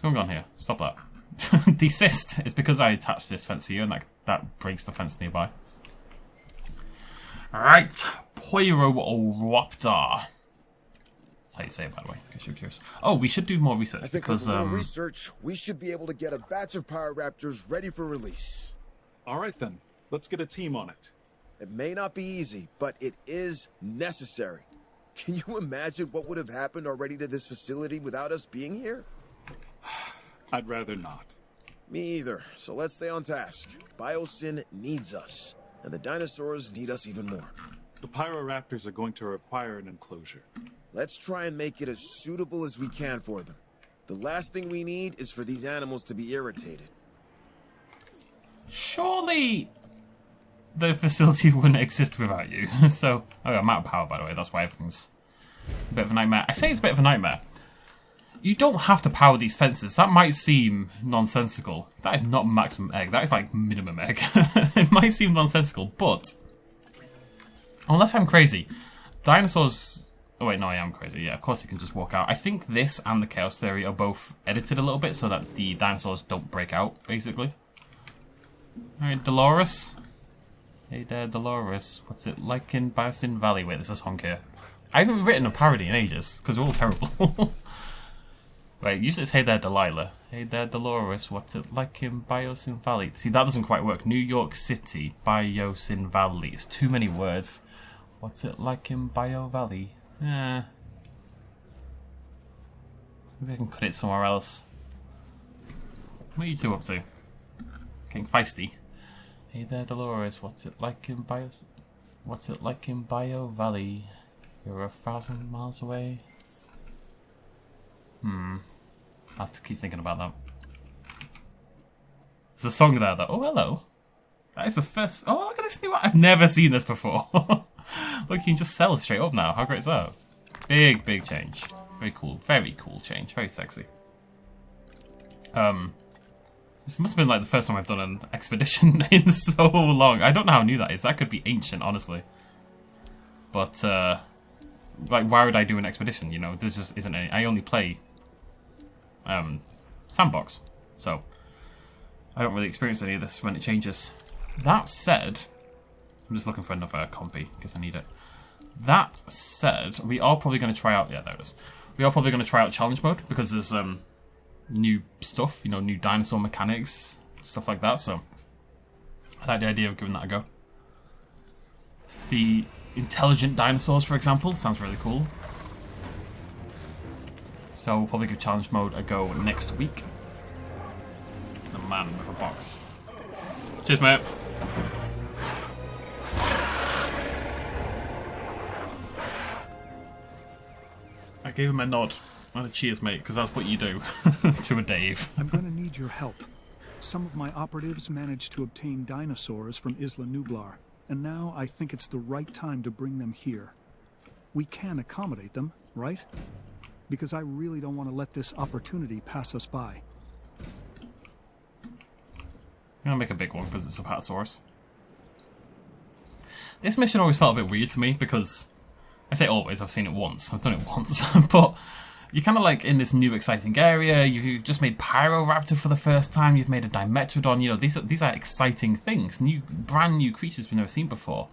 What's going on here? Stop that. Desist. It's because I attached this fence here and that breaks the fence nearby. Alright. Poiroraptor. That's how you say it, by the way, in case you're curious. Oh, we should do more research. I think because, with a little research, we should be able to get a batch of Pyroraptors ready for release. Alright then. Let's get a team on it. It may not be easy, but it is necessary. Can you imagine what would have happened already to this facility without us being here? I'd rather not. Me either, so let's stay on task. Biosyn needs us, and the dinosaurs need us even more. The Pyroraptors are going to require an enclosure. Let's try and make it as suitable as we can for them. The last thing we need is for these animals to be irritated. Surely the facility wouldn't exist without you. So, oh, I'm out of power, by the way. That's why everything's a bit of a nightmare. I say it's a bit of a nightmare. You don't have to power these fences. That might seem nonsensical. That is not maximum egg. That is like minimum egg. It might seem nonsensical, but unless I'm crazy, dinosaurs... Oh wait, no, I am crazy. Yeah, of course you can just walk out. I think this and the Chaos Theory are both edited a little bit so that the dinosaurs don't break out, basically. Alright, Dolores. Hey there, Dolores. What's it like in Biosyn Valley? Wait, there's a song here. I haven't written a parody in ages, because they're all terrible. Wait, usually it's Hey there, Delilah. Hey there, Dolores. What's it like in Biosyn Valley? See, that doesn't quite work. New York City, Biosyn Valley. It's too many words. What's it like in Bio Valley? Maybe I can cut it somewhere else. What are you two up to? Getting feisty. Hey there, Dolores. What's it like in Bio Valley? You're 1,000 miles away. I'll have to keep thinking about that. There's a song there that... Oh, hello. That is the first... Oh, look at this new... I've never seen this before. Look, you can just sell straight up now. How great is that? Big, big change. Very cool. Very cool change. Very sexy. This must have been like the first time I've done an expedition in so long. I don't know how new that is. That could be ancient, honestly. But, like, why would I do an expedition? You know, there just isn't any. I only play sandbox. So, I don't really experience any of this when it changes. That said... I'm just looking for another compy, because I need it. That said, we are probably going to try out... Yeah, there it is. We are probably going to try out challenge mode, because there's new stuff, you know, new dinosaur mechanics, stuff like that, so I like the idea of giving that a go. The intelligent dinosaurs, for example, sounds really cool. So we'll probably give challenge mode a go next week. It's a man with a box. Cheers, mate. I gave him a nod and a cheers, mate, because that's what you do to a Dave. I'm going to need your help. Some of my operatives managed to obtain dinosaurs from Isla Nublar, and now I think it's the right time to bring them here. We can accommodate them, right? Because I really don't want to let this opportunity pass us by. I'm going to make a big one because it's a Patasaurus. This mission always felt a bit weird to me because... I say always, I've seen it once. I've done it once. But you're kind of like in this new exciting area. You've just made Pyroraptor for the first time. You've made a Dimetrodon. You know, these are exciting things. Brand new creatures we've never seen before.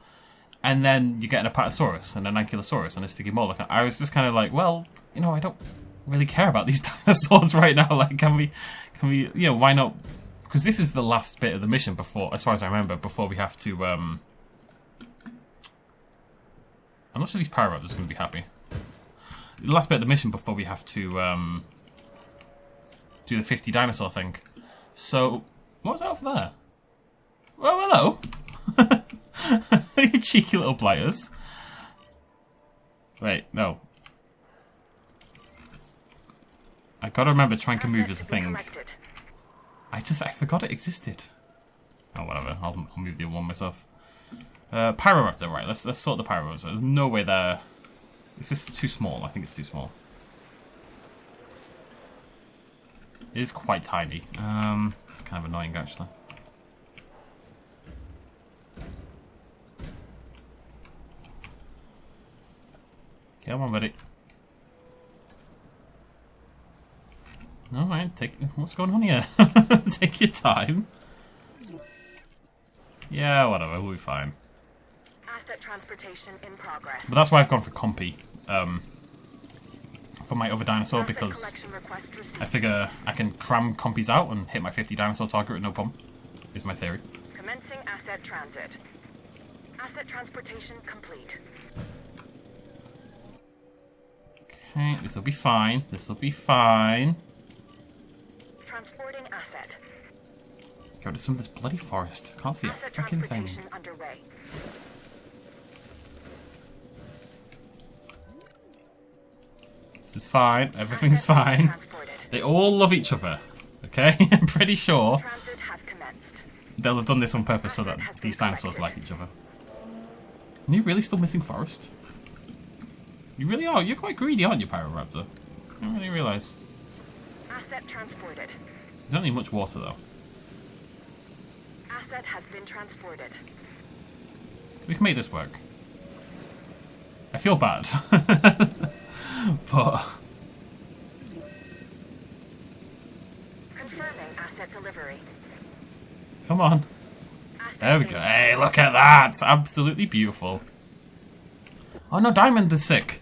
And then you get an Apatosaurus and an Ankylosaurus and a Stygimoloch. I was just kind of like, well, you know, I don't really care about these dinosaurs right now. Like, can we, you know, why not? Because this is the last bit of the mission before, as far as I remember, before we have to, I'm not sure these Pyroraptors are going to be happy. The last bit of the mission before we have to do the 50 dinosaur thing. So, what was that over there? Well, hello. You cheeky little blighters. Wait, no. I gotta remember trying to move as a thing. I forgot it existed. Oh, whatever. I'll move the other one myself. Pyroraptor, right, let's sort the Pyroraptor. There's no way there... It's just too small, I think it's too small. It is quite tiny. It's kind of annoying, actually. Come on, buddy. Alright, what's going on here? Take your time. Yeah, whatever, we'll be fine. Asset transportation in progress. But that's why I've gone for Compy. For my other dinosaur, because I figure I can cram Compies out and hit my 50 dinosaur target with no problem. Is my theory. Commencing asset transit. Asset transportation complete. Okay, this'll be fine. This'll be fine. Transporting asset. Let's go to some of this bloody forest. Can't see a Asset freaking thing. transportation underway. This is fine. Everything's fine. They all love each other. Okay? I'm pretty sure Transit has commenced. they'll have done this on purpose so that these dinosaurs like each other. Are you really still missing forest? You really are. You're quite greedy, aren't you, Pyroraptor? I don't really realise. Asset transported. You don't need much water, though. Asset has been transported. We can make this work. I feel bad. But... Confirming asset delivery. Come on. Asset There we go. in- Hey, look at that! It's absolutely beautiful. Oh no, Diamond is sick.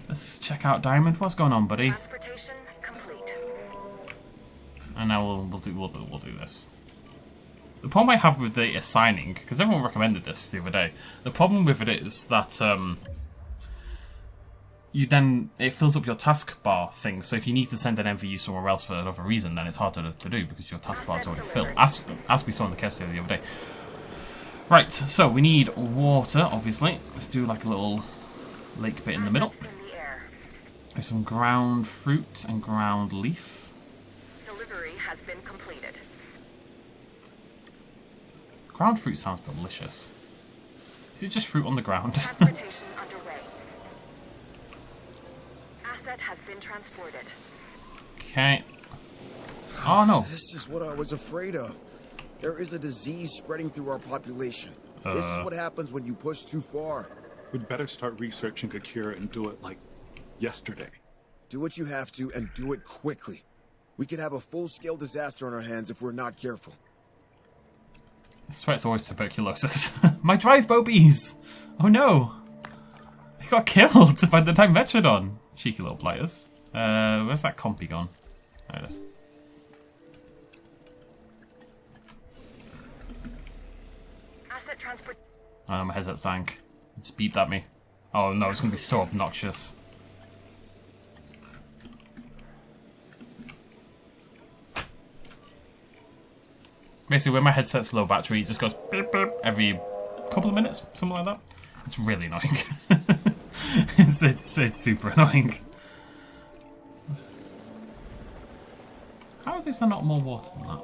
Let's check out Diamond. What's going on, buddy? Transportation complete. And now we'll do this. The problem I have with the assigning, because everyone recommended this the other day, the problem with it is that it fills up your taskbar thing. So if you need to send an MVU somewhere else for another reason, then it's harder to do because your taskbar is already filled, as we saw in the case study the other day. Right, so we need water, obviously. Let's do like a little lake bit in the middle. Assets in the air. There's some ground fruit and ground leaf. Delivery has been completed. Ground fruit sounds delicious. Is it just fruit on the ground? Transportation underway. Asset has been transported. Okay. Oh no. This is what I was afraid of. There is a disease spreading through our population. This is what happens when you push too far. We'd better start researching a cure and do it like yesterday. Do what you have to and do it quickly. We could have a full-scale disaster on our hands if we're not careful. I swear it's always tuberculosis. My drive bobies! Oh no! I got killed by the Dimetrodon. Cheeky little blighters. Where's that compy gone? There it is. Asset transport. Oh no, my headset's dying. It's beeped at me. Oh no, it's gonna be so obnoxious. Basically, when my headset's low battery, it just goes beep beep every couple of minutes, something like that. It's really annoying. it's super annoying. How is there not more water than that?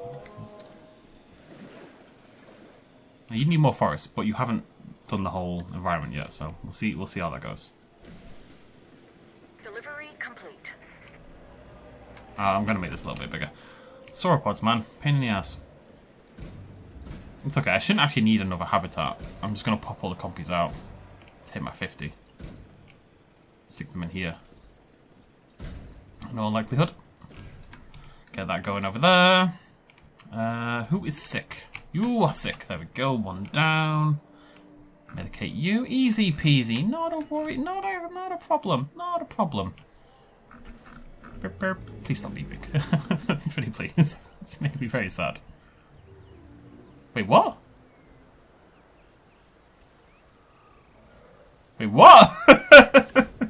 Now, you need more forest, but you haven't done the whole environment yet, so we'll see how that goes. Delivery complete. I'm gonna make this a little bit bigger. Sauropods, man, pain in the ass. It's okay, I shouldn't actually need another habitat. I'm just gonna pop all the compies out to hit my 50. Stick them in here. In all likelihood. Get that going over there. Who is sick? You are sick. There we go. One down. Medicate you. Easy peasy. Not a worry. Not a problem. Not a problem. Burp, burp. Please stop beeping. Pretty please. It's making me very sad. Wait, what? Wait, what?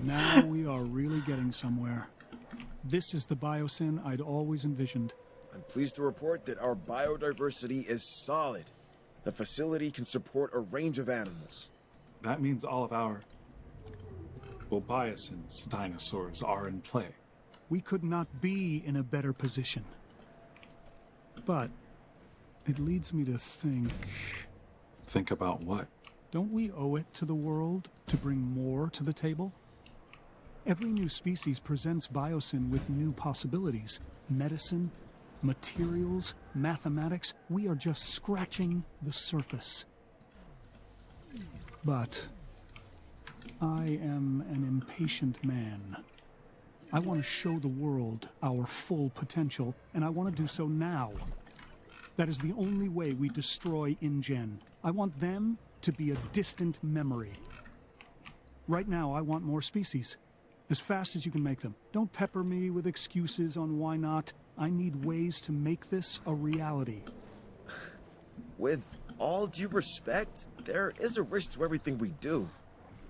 Now we are really getting somewhere. This is the biosyn I'd always envisioned. I'm pleased to report that our biodiversity is solid. The facility can support a range of animals. That means all of our, well, Biosyn's dinosaurs are in play. We could not be in a better position. But it leads me to think, Think about what? don't we owe it to the world to bring more to the table? Every new species presents biosyn with new possibilities. Medicine, materials, mathematics. We are just scratching the surface. But I am an impatient man. I want to show the world our full potential, and I want to do so now. That is the only way we destroy InGen. I want them to be a distant memory. Right now, I want more species. As fast as you can make them. Don't pepper me with excuses on why not. I need ways to make this a reality. With all due respect, there is a risk to everything we do.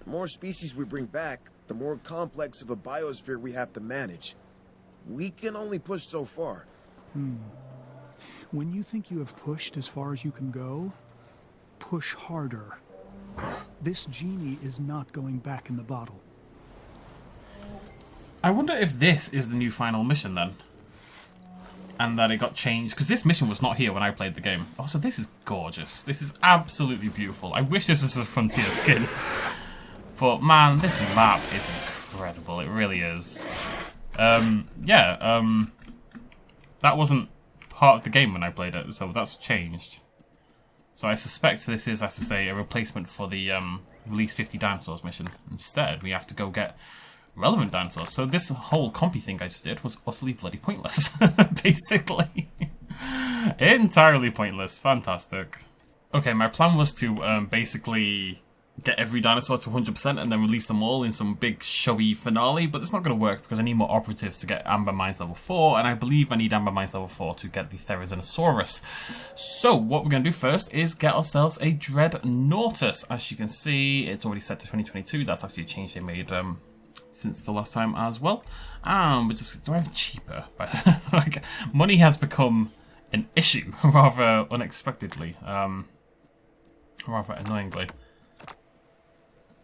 The more species we bring back, the more complex of a biosphere we have to manage. We can only push so far. When you think you have pushed as far as you can go, push harder. This genie is not going back in the bottle. I wonder if this is the new final mission then. And that it got changed. Because this mission was not here when I played the game. Oh, so this is gorgeous. This is absolutely beautiful. I wish this was a Frontier skin. But man, this map is incredible. It really is. That wasn't part of the game when I played it. So that's changed. So I suspect this is, as I say, a replacement for the Release 50 Dinosaurs mission. Instead, we have to go get relevant dinosaurs. So this whole compy thing I just did was utterly bloody pointless. Basically. Entirely pointless. Fantastic. Okay, my plan was to basically get every dinosaur to 100% and then release them all in some big showy finale, but it's not going to work because I need more operatives to get Amber Mines level 4, and I believe I need Amber Mines level 4 to get the Therizinosaurus. So what we're going to do first is get ourselves a Dreadnoughtus. As you can see, it's already set to 2022. That's actually a change they made since the last time as well. And we're just driving cheaper. Like, money has become an issue rather unexpectedly, rather annoyingly.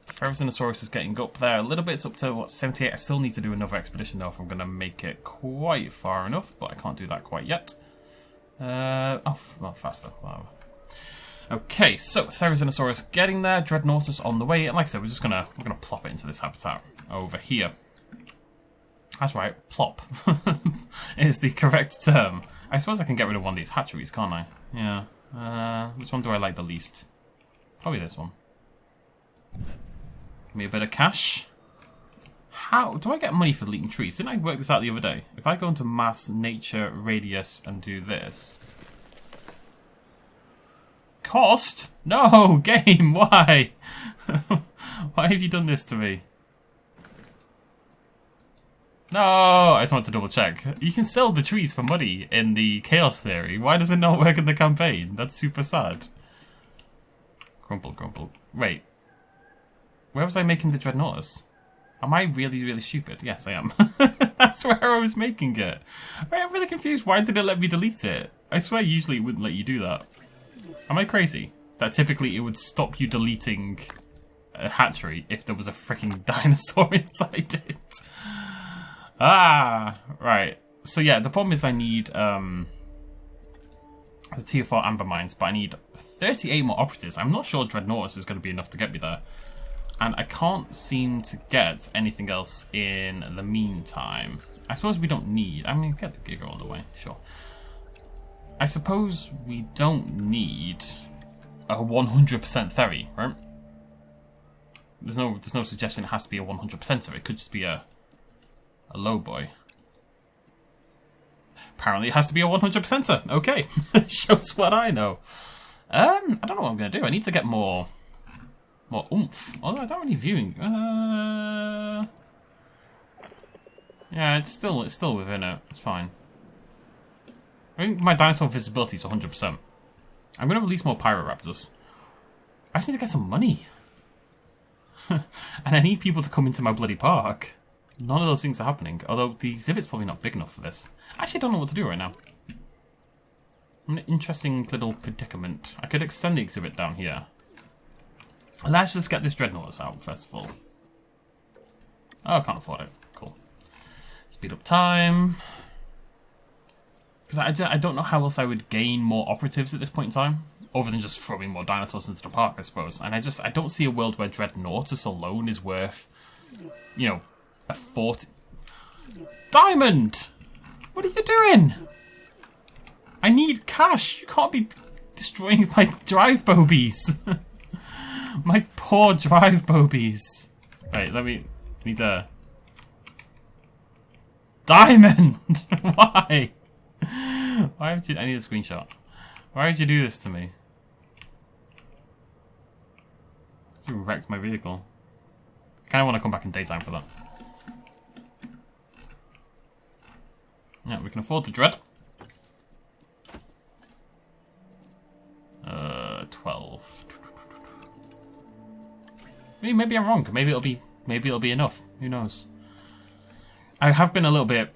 Therizinosaurus is getting up there a little bit. It's up to, what, 78? I still need to do another expedition, though, if I'm going to make it quite far enough, but I can't do that quite yet. Well, faster. Whatever. Okay, so Therizinosaurus getting there, Dreadnoughtus on the way, and like I said, we're gonna plop it into this habitat over here. That's right, plop is the correct term. I suppose I can get rid of one of these hatcheries, can't I? Yeah. Which one do I like the least? Probably this one. Give me a bit of cash. How do I get money for deleting trees? Didn't I work this out the other day? If I go into mass, nature, radius, and do this. Cost? No, game, why? Why have you done this to me? No, I just want to double check. You can sell the trees for money in the chaos theory. Why does it not work in the campaign? That's super sad. Crumple, crumple. Wait. Where was I making the Dreadnoughtus? Am I really, really stupid? Yes, I am. That's where I was making it. Wait, I'm really confused. Why did it let me delete it? I swear usually it wouldn't let you do that. Am I crazy? That typically it would stop you deleting a hatchery if there was a freaking dinosaur inside it. Ah, right. So yeah, the problem is I need the tier 4 amber mines, but I need 38 more operatives. I'm not sure Dreadnoughtus is going to be enough to get me there. And I can't seem to get anything else in the meantime. I suppose we don't need... I mean, get the Giga all the way, sure. I suppose we don't need a 100% Theri, right? There's no suggestion it has to be a 100%er. It could just be a low boy. Apparently it has to be a 100%er. Okay, shows what I know. I don't know what I'm going to do. I need to get more oomph. Although I don't really viewing. Yeah, it's still within it. It's fine. I think my dinosaur visibility is 100%. I'm going to release more Pyroraptors. I just need to get some money. And I need people to come into my bloody park. None of those things are happening. Although the exhibit's probably not big enough for this. I actually don't know what to do right now. I'm in an interesting little predicament. I could extend the exhibit down here. Let's just get this Dreadnoughtus out first of all. Oh, I can't afford it. Cool. Speed up time. Because I don't know how else I would gain more operatives at this point in time. Other than just throwing more dinosaurs into the park, I suppose. And I don't see a world where Dreadnoughtus alone is worth, you know, a 40... Diamond! What are you doing? I need cash. You can't be destroying my drive bobies. My poor drive bobies. Right, need to... Diamond! Why? Why would you... I need a screenshot. Why would you do this to me? You wrecked my vehicle. I kind of want to come back in daytime for that. Yeah, we can afford the Dread. 12. Maybe I'm wrong. Maybe it'll be enough. Who knows? I have been a little bit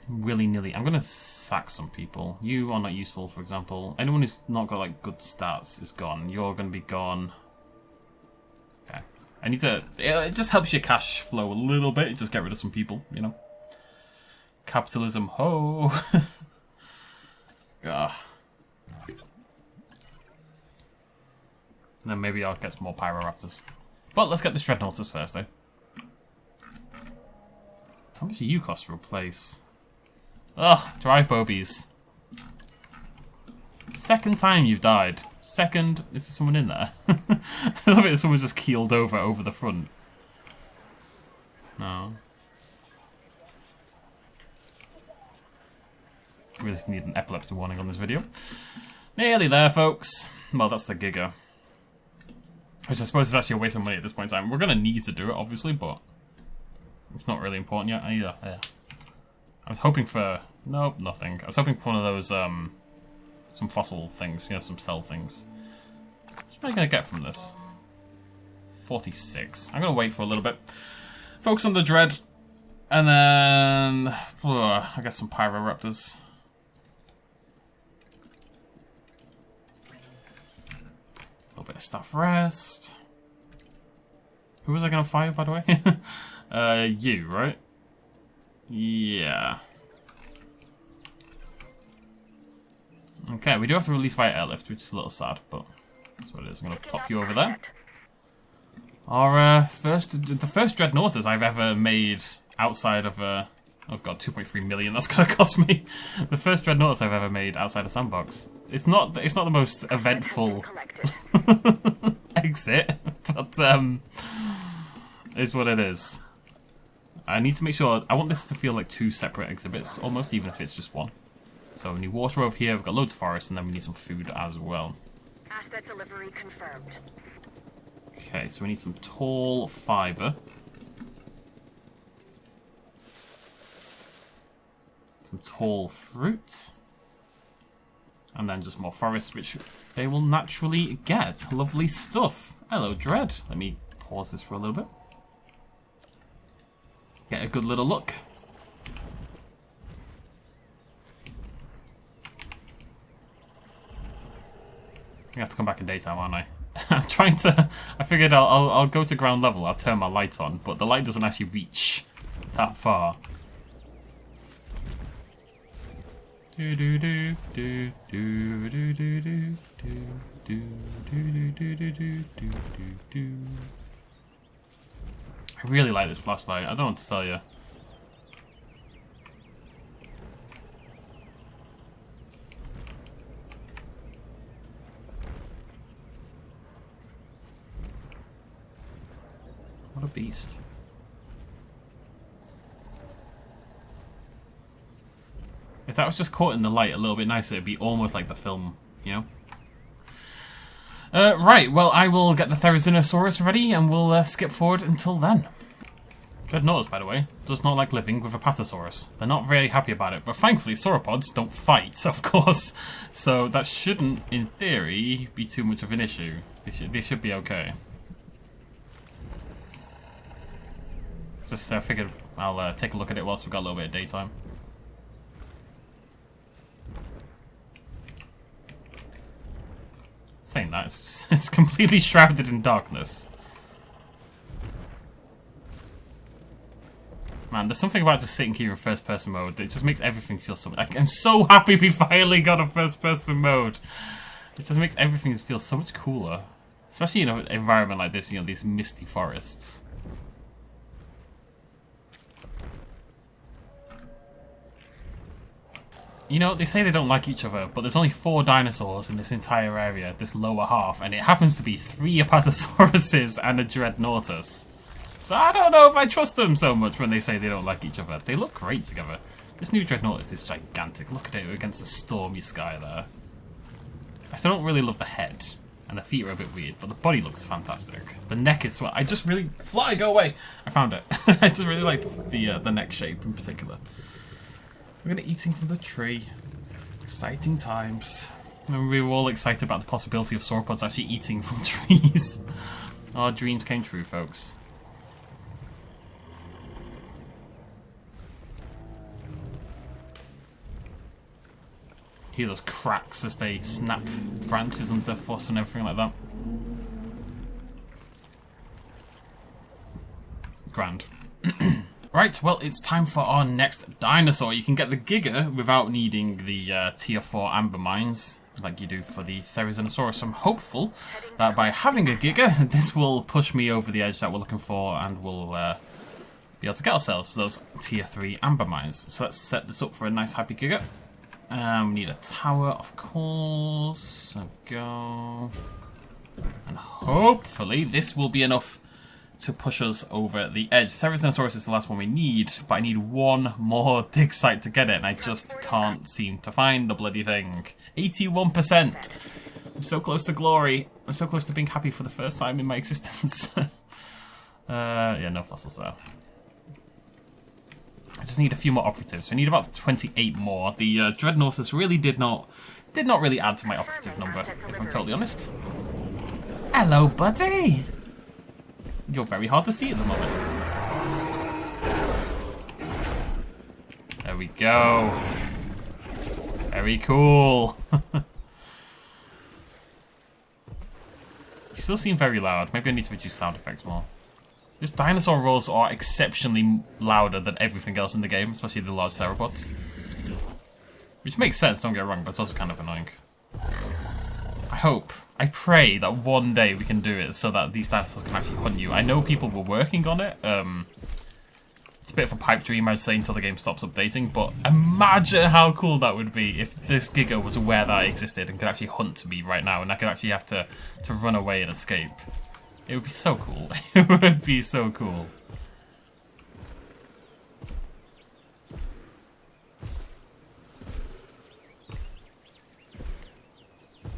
willy-nilly. I'm gonna sack some people. You are not useful, for example. Anyone who's not got like good stats is gone. You're gonna be gone. Okay. I need to. It just helps your cash flow a little bit. Just get rid of some people, you know. Capitalism, ho! Ah. And then maybe I'll get some more Pyroraptors. But let's get this Dreadnoughtus first, though. How much do you cost to replace? Ugh, drive bobies. Second time you've died. Second, is there someone in there? I love it if someone just keeled over the front. No. Really need an epilepsy warning on this video. Nearly there, folks. Well, that's the Giga. Which I suppose is actually a waste of money at this point in time. We're going to need to do it, obviously, but it's not really important yet either. Yeah. I was hoping for... Nope, nothing. I was hoping for one of those, some fossil things, you know, some cell things. What am I going to get from this? 46. I'm going to wait for a little bit. Focus on the Dread. And then... I guess some Pyroraptors. A little bit of staff rest. Who was I going to fire, by the way? You, right? Yeah. Okay, we do have to release via airlift, which is a little sad, but that's what it is. I'm going to pop you over there. Our the first Dreadnoughtus I've ever made outside of oh god, 2.3 million. That's going to cost me. The first Dreadnoughtus I've ever made outside a sandbox. It's not the most eventful exit, but it's what it is. I need to make sure. I want this to feel like two separate exhibits, almost, even if it's just one. So we need water over here. We've got loads of forest, and then we need some food as well. Asset delivery confirmed. Okay, so we need some tall fiber. Some tall fruit. And then just more forest, which they will naturally get. Lovely stuff. Hello, Dread. Let me pause this for a little bit. Get a good little look. I have to come back in daytime, aren't I? I'm trying to... I figured I'll go to ground level. I'll turn my light on, but the light doesn't actually reach that far. Do do do do do do do do do do do do do do do. I really like this flashlight. I don't know what to tell you. What a beast. If that was just caught in the light a little bit nicer, it'd be almost like the film, you know? Right, well, I will get the Therizinosaurus ready, and we'll skip forward until then. Dreadnoughtus, by the way, does not like living with a Apatosaurus. They're not very happy about it, but thankfully sauropods don't fight, of course. So that shouldn't, in theory, be too much of an issue. They should be okay. Just figured I'll take a look at it whilst we've got a little bit of daytime. Saying that, it's completely shrouded in darkness. Man, there's something about just sitting here in first-person mode that just makes everything feel so... Like, I'm so happy we finally got a first-person mode. It just makes everything feel so much cooler. Especially in an environment like this, you know, these misty forests. You know, they say they don't like each other, but there's only 4 dinosaurs in this entire area, this lower half, and it happens to be 3 Apatosauruses and a Dreadnoughtus. So I don't know if I trust them so much when they say they don't like each other. They look great together. This new Dreadnoughtus is gigantic. Look at it against the stormy sky there. I still don't really love the head. And the feet are a bit weird, but the body looks fantastic. The neck is I just really... Fly, go away! I found it. I just really like the neck shape in particular. We're going to eating from the tree. Exciting times. Remember, we were all excited about the possibility of sauropods actually eating from trees. Our dreams came true, folks. Hear those cracks as they snap branches underfoot and everything like that. Grand. Right, well, it's time for our next dinosaur. You can get the Giga without needing the tier 4 amber mines, like you do for the Therizinosaurus. I'm hopeful that by having a Giga, this will push me over the edge that we're looking for, and we'll be able to get ourselves those tier 3 amber mines. So let's set this up for a nice happy Giga. We need a tower, of course. So go. And hopefully this will be enough to push us over the edge. Therizinosaurus is the last one we need, but I need one more dig site to get it, and I just can't seem to find the bloody thing. 81%! I'm so close to glory. I'm so close to being happy for the first time in my existence. Yeah, no fossils there. I just need a few more operatives. So I need about 28 more. The Dreadnoughtus really did not really add to my operative number, if I'm totally honest. Hello, buddy! You're very hard to see at the moment. There we go. Very cool. You still seem very loud. Maybe I need to reduce sound effects more. This dinosaur roars are exceptionally louder than everything else in the game, especially the large theropods. Which makes sense, don't get me wrong, but it's also kind of annoying. I pray that one day we can do it so that these dinosaurs can actually hunt you. I know people were working on it. It's a bit of a pipe dream, I'd say, until the game stops updating, but imagine how cool that would be if this Giga was aware that it existed and could actually hunt me right now, and I could actually have to run away and escape. It would be so cool. It would be so cool.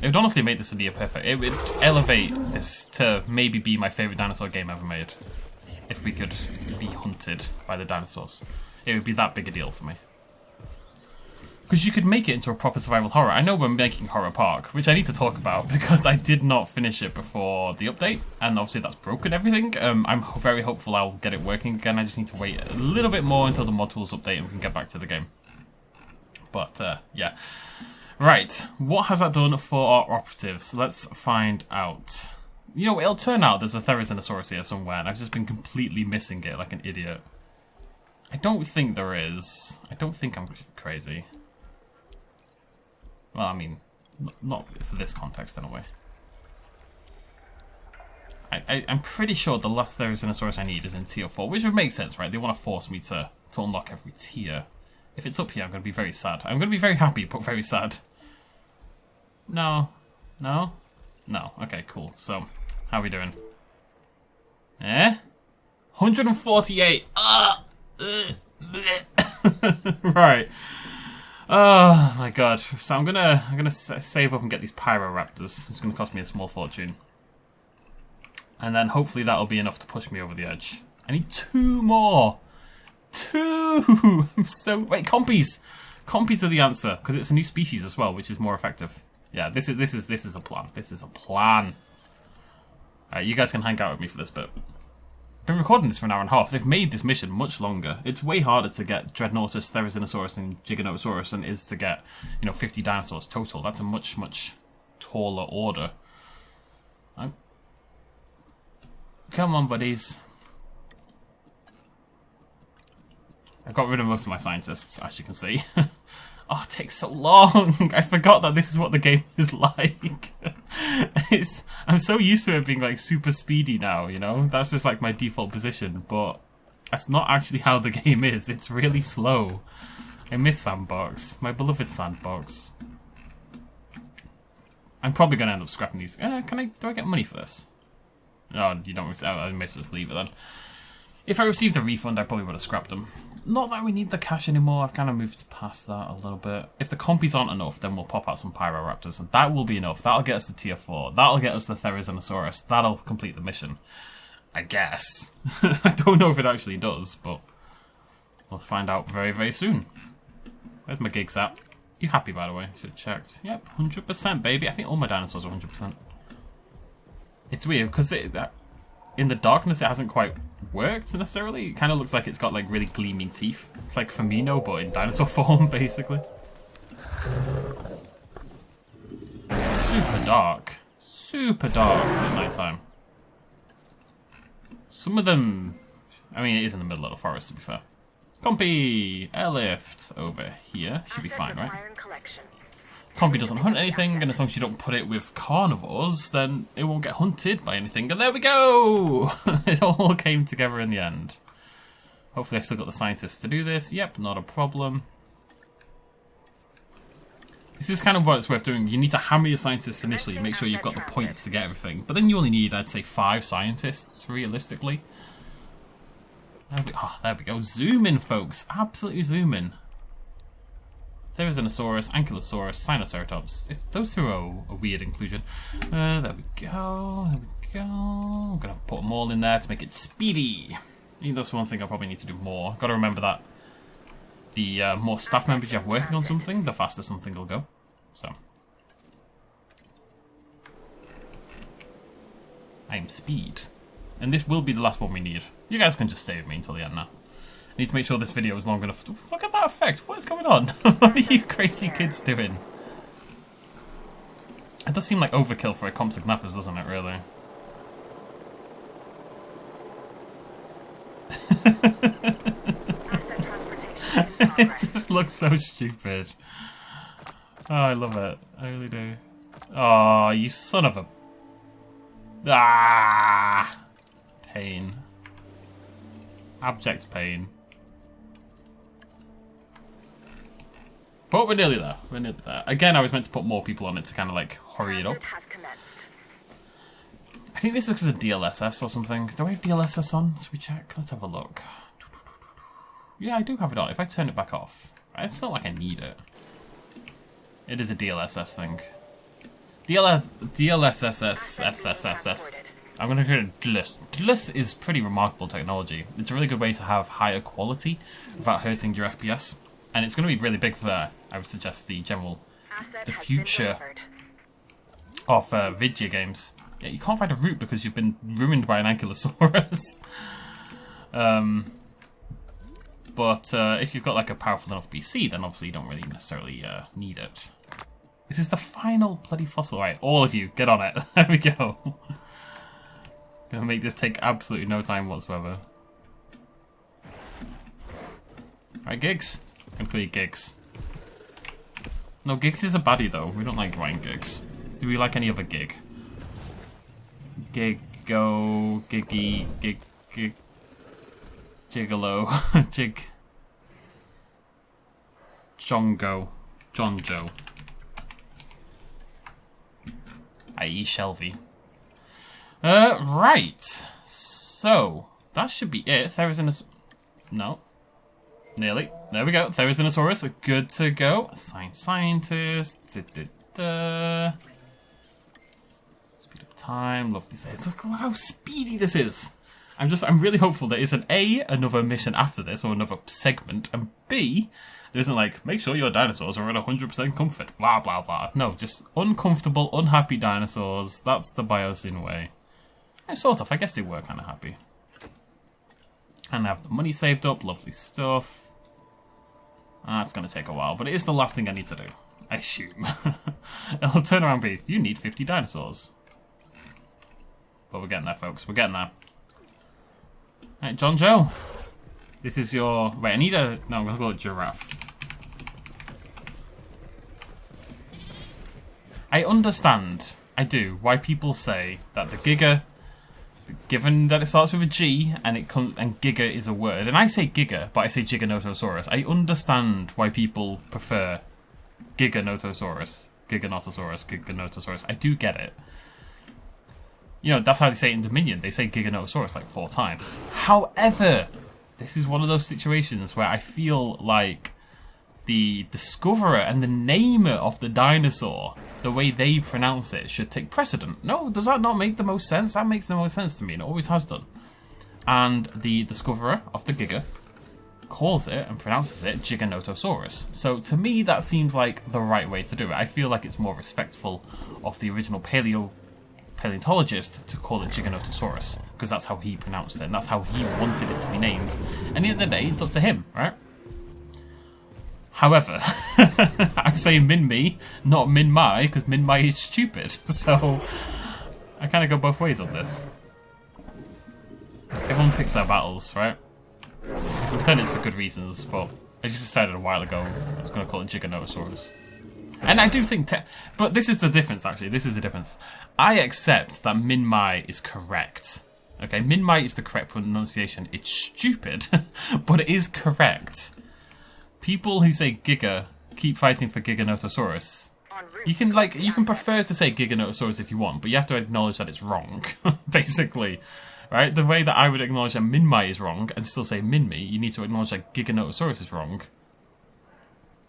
It would honestly make this a near perfect. It would elevate this to maybe be my favourite dinosaur game ever made. If we could be hunted by the dinosaurs. It would be that big a deal for me. Because you could make it into a proper survival horror. I know we're making Horror Park, which I need to talk about because I did not finish it before the update, and obviously that's broken everything. I'm very hopeful I'll get it working again. I just need to wait a little bit more until the mod tools update and we can get back to the game. But, yeah. Right, what has that done for our operatives? Let's find out. You know, it'll turn out there's a Therizinosaurus here somewhere, and I've just been completely missing it like an idiot. I don't think there is. I don't think I'm crazy. Well, I mean, not for this context, in a way. I'm pretty sure the last Therizinosaurus I need is in tier 4, which would make sense, right? They want to force me to unlock every tier. If it's up here, I'm going to be very sad. I'm going to be very happy, but very sad. No. No? No. Okay, cool. So, how are we doing? 148! Right. Oh my god. So I'm gonna save up and get these Pyroraptors. It's gonna cost me a small fortune. And then hopefully that'll be enough to push me over the edge. I need 2 more! 2! Wait, compies! Compies are the answer, because it's a new species as well, which is more effective. Yeah, this is a plan. This is a plan. Alright, you guys can hang out with me for this bit. I've been recording this for an hour and a half. They've made this mission much longer. It's way harder to get Dreadnoughtus, Therizinosaurus, and Giganotosaurus than it is to get, 50 dinosaurs total. That's a much, much taller order. Come on, buddies. I got rid of most of my scientists, as you can see. Oh, it takes so long. I forgot that this is what the game is like. I'm so used to it being like super speedy now, That's just like my default position, but that's not actually how the game is. It's really slow. I miss Sandbox, my beloved Sandbox. I'm probably going to end up scrapping these. Do I get money for this? No, you don't. I may as well just leave it then. If I received a refund, I probably would have scrapped them. Not that we need the cash anymore, I've kind of moved past that a little bit. If the compies aren't enough, then we'll pop out some Pyroraptors, and that will be enough. That'll get us to tier 4. That'll get us the Therizinosaurus. That'll complete the mission. I guess. I don't know if it actually does, but we'll find out very, very soon. Where's my gigs at? You happy, by the way? Should have checked. Yep, 100%, baby. I think all my dinosaurs are 100%. It's weird, because in the darkness it hasn't quite worked, necessarily. It kind of looks like it's got, like, really gleaming teeth. It's like Firmino, but in dinosaur form, basically. Super dark. Super dark at night time. Some of them... I mean, it is in the middle of the forest, to be fair. Compy! Airlift over here. Should be fine, right? Compy doesn't hunt anything, and as long as you don't put it with carnivores, then it won't get hunted by anything. And there we go! It all came together in the end. Hopefully I still got the scientists to do this. Yep, not a problem. This is kind of what it's worth doing. You need to hammer your scientists initially, make sure you've got the points to get everything. But then you only need, I'd say, 5 scientists, realistically. There we go. Zoom in, folks. Absolutely zoom in. Therizinosaurus, Ankylosaurus, Sinoceratops. Those two are a weird inclusion. There we go. There we go. I'm going to put them all in there to make it speedy. I think that's one thing I probably need to do more. Got to remember that the more staff members you have working on something, the faster something will go. So. I'm speed. And this will be the last one we need. You guys can just stay with me until the end now. I need to make sure this video is long enough. Look at that effect. What is going on? What are you crazy kids doing? It does seem like overkill for a Compsognathus, doesn't it, really? It just looks so stupid. Oh, I love it. I really do. Oh, you son of a... Ah! Pain. Abject pain. But we're nearly there. We're nearly there. Again, I was meant to put more people on it to kind of like hurry it up. I think this looks as a DLSS or something. Do I have DLSS on? Should we check? Let's have a look. Yeah, I do have it on. If I turn it back off, it's not like I need it. It is a DLSS thing. DLSSS. I'm going to go to DLS. DLS is pretty remarkable technology. It's a really good way to have higher quality without hurting your FPS. And it's going to be really big for, I would suggest, the future of video games. Yeah, you can't find a route because you've been ruined by an Ankylosaurus. But if you've got like a powerful enough PC, then obviously you don't really necessarily need it. This is the final bloody fossil. Right, all of you, get on it. There we go. Gonna make this take absolutely no time whatsoever. Right, Gigs. I'm gonna call you Gigs. No, Gigs is a baddie though. We don't like Ryan Gigs. Do we like any other gig? Giggo, Giggy, Gig, Gigolo, Jig, Jongo, Jonjo. I.e. Shelby. Right. So, that should be it. No. Nearly. There we go. Therizinosaurus, good to go. Scientist. Speed up time. Lovely saves. Look how speedy this is. I'm really hopeful that it's another mission after this, or another segment, and B, there isn't like, make sure your dinosaurs are at 100% comfort, blah, blah, blah. No, just uncomfortable, unhappy dinosaurs. That's the Biosyn way. And sort of, I guess they were kind of happy. And I have the money saved up, lovely stuff. That's going to take a while, but it is the last thing I need to do, I assume. It'll turn around and be, you need 50 dinosaurs. But we're getting there, folks, we're getting there. Right, John Joe. This is your... Wait, I need a... No, I'm going to call it giraffe. I understand, I do, why people say that the Giga, given that it starts with a G and and Giga is a word, and I say Giga, but I say Giganotosaurus. I understand why people prefer Giganotosaurus, Giganotosaurus. I do get it. You know, that's how they say it in Dominion. They say Giganotosaurus like 4 times. However, this is one of those situations where I feel like the discoverer and the namer of the dinosaur, the way they pronounce it, should take precedent. No, does that not make the most sense? That makes the most sense to me, and it always has done. And the discoverer of the Giga calls it and pronounces it Giganotosaurus. So to me, that seems like the right way to do it. I feel like it's more respectful of the original paleontologist to call it Giganotosaurus, because that's how he pronounced it, and that's how he wanted it to be named. And at the end of the day, it's up to him, right? However, I say Min-Me, not Min-My, because Min-My is stupid. So I kind of go both ways on this. Everyone picks their battles, right? I pretend it's for good reasons, but I just decided a while ago I was going to call it Giganotosaurus. And I do think... but this is the difference, actually. This is the difference. I accept that Min-My is correct. Okay, Min-My is the correct pronunciation. It's stupid, but it is correct. People who say Giga keep fighting for Giganotosaurus. You can prefer to say Giganotosaurus if you want, but you have to acknowledge that it's wrong, basically. Right? The way that I would acknowledge that Min-My is wrong and still say Min-Me, you need to acknowledge that Giganotosaurus is wrong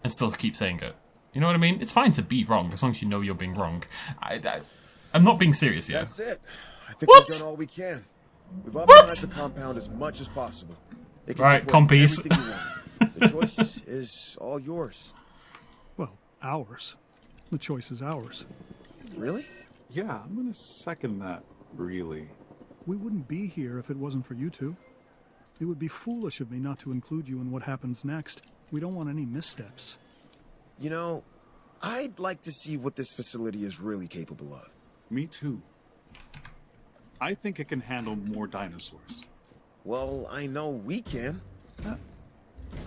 and still keep saying it. You know what I mean? It's fine to be wrong as long as you know you're being wrong. I'm not being serious here. That's it. I think we've done all we can. We've optimized the compound as much as possible. It can right, compies. everything you want. The choice is all yours. Well, ours. The choice is ours. Really? Yeah, I'm gonna second that, really. We wouldn't be here if it wasn't for you two. It would be foolish of me not to include you in what happens next. We don't want any missteps. You know, I'd like to see what this facility is really capable of. Me too. I think it can handle more dinosaurs. Well, I know we can.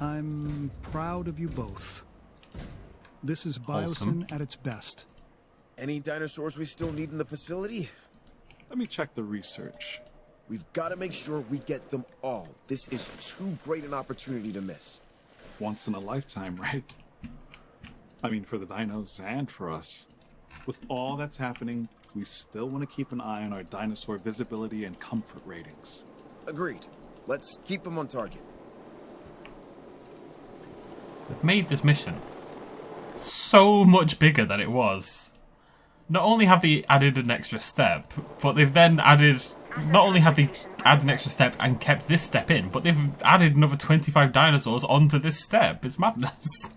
I'm proud of you both. This is Biosyn at its best. Any dinosaurs we still need in the facility? Let me check the research. We've got to make sure we get them all. This is too great an opportunity to miss. Once in a lifetime, right? I mean, for the dinos and for us. With all that's happening, we still want to keep an eye on our dinosaur visibility and comfort ratings. Agreed. Let's keep them on target. They've made this mission so much bigger than it was. Not only have they added an extra step, but they've then added... Not only have they added an extra step and kept this step in, but they've added another 25 dinosaurs onto this step. It's madness.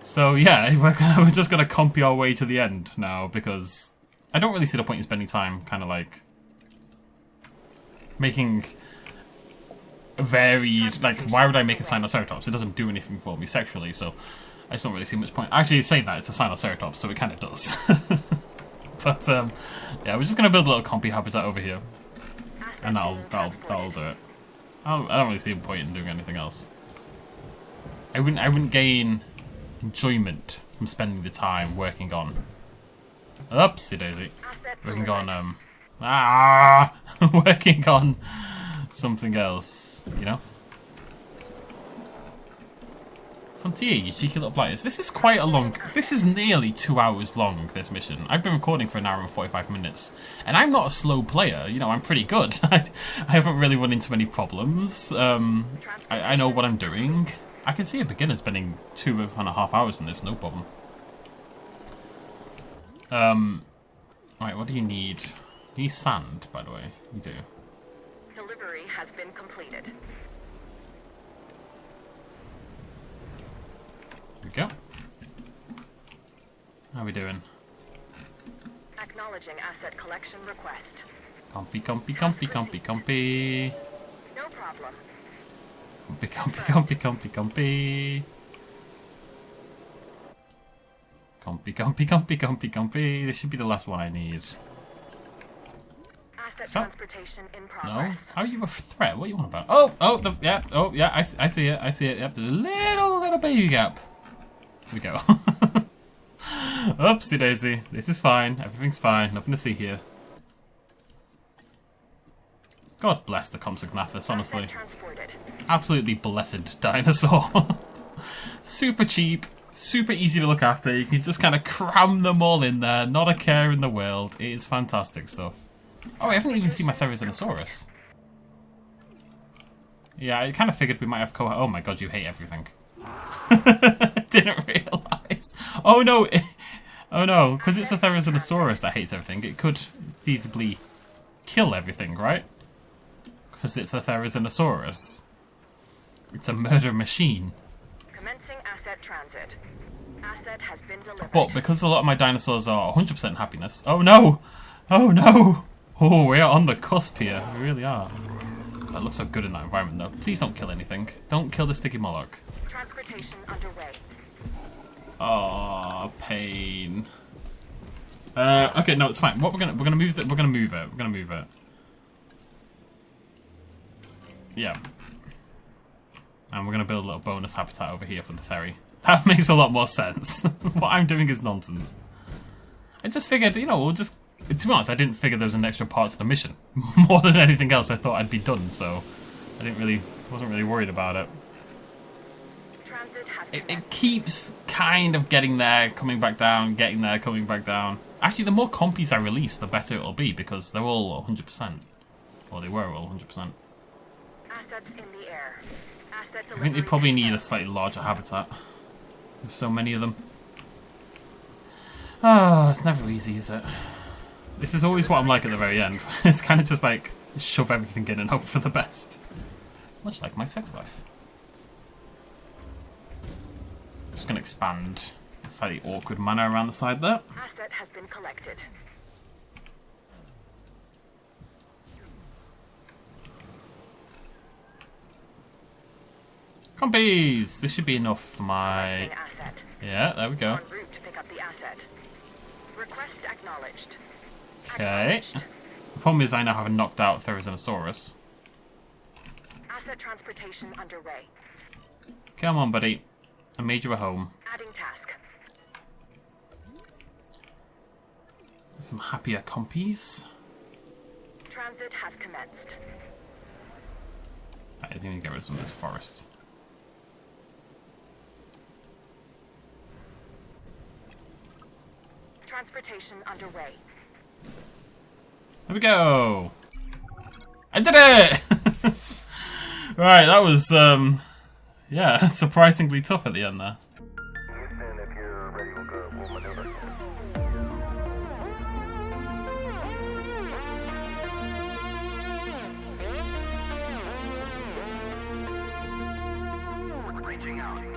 So yeah, we're just going to compy our way to the end now, because I don't really see the point in spending time kind of like making varied... Like, why would I make a Sinoceratops? It doesn't do anything for me sexually, so I just don't really see much point. Actually, saying that, it's a Sinoceratops, so it kind of does. But yeah, we're just going to build a little compy habitat over here, and that'll do it. I don't really see a point in doing anything else. I wouldn't gain enjoyment from spending the time working on... Oopsie daisy. Working on working on something else, you know? Frontier, you cheeky little blighters. This is quite a long... This is nearly 2 hours long, this mission. I've been recording for 1 hour and 45 minutes. And I'm not a slow player. You know, I'm pretty good. I haven't really run into any problems. I know what I'm doing. I can see a beginner spending 2.5 hours on this, no problem. Right, what do you need? You need sand, by the way. You do. Delivery has been completed. There we go. How are we doing? Acknowledging asset collection request. Compy, compy, compy, compy, compy. No problem. Compy, compy, compy, compy, compy. Compy, compy, compy, compy, compy. This should be the last one I need. Asset transportation in No? progress. How are you a threat? What are you on about? Yeah, I see it, I see it. Yep, there's a little baby gap. Here we go. Oopsie daisy. This is fine. Everything's fine. Nothing to see here. God bless the Compsognathus, honestly. Absolutely blessed dinosaur. Super cheap, super easy to look after. You can just kind of cram them all in there. Not a care in the world. It is fantastic stuff. Oh, I haven't even seen my Therizinosaurus. Yeah, I kind of figured we might have oh my god, you hate everything. Didn't realise. Oh no. Oh no, because it's a Therizinosaurus that hates everything. It could feasibly kill everything, right? Because it's a Therizinosaurus. It's a murder machine. Commencing asset transit. Asset has been delivered. But because a lot of my dinosaurs are 100% happiness... Oh no! Oh no! Oh, we are on the cusp here. We really are. That looks so good in that environment though. Please don't kill anything. Don't kill the sticky Moloch. Transportation underway. Oh, pain. Okay, no, it's fine. What we're gonna move it. We're gonna move it. Yeah. And we're gonna build a little bonus habitat over here for the Theri. That makes a lot more sense. What I'm doing is nonsense. I just figured, you know, we'll just... To be honest, I didn't figure there was an extra part to the mission. More than anything else, I thought I'd be done, so... wasn't really worried about it. It keeps kind of getting there, coming back down, getting there, coming back down. Actually, the more compies I release, the better it'll be, because they're all 100%. Or they were all 100%. Assets in the air. Asset I think they probably need a slightly larger habitat. With so many of them. Ah, it's never easy, is it? This is always what I'm like at the very end. It's kind of just like, shove everything in and hope for the best. Much like my sex life. Just going to expand in a slightly awkward manner around the side there. Asset has been collected. Compies! This should be enough for my... Asset. Yeah, there we go. En route to pick up the asset. Request acknowledged. Okay. The problem is I now have a knocked out Therizinosaurus. Asset transportation underway. Come on, buddy. I made you a home. Adding task. Some happier compies. Transit has commenced. I think I need to get rid of some of this forest. Transportation underway. There we go. I did it! Right, that was, yeah, surprisingly tough at the end there. Houston, if you're ready, we'll maneuver. Reaching out.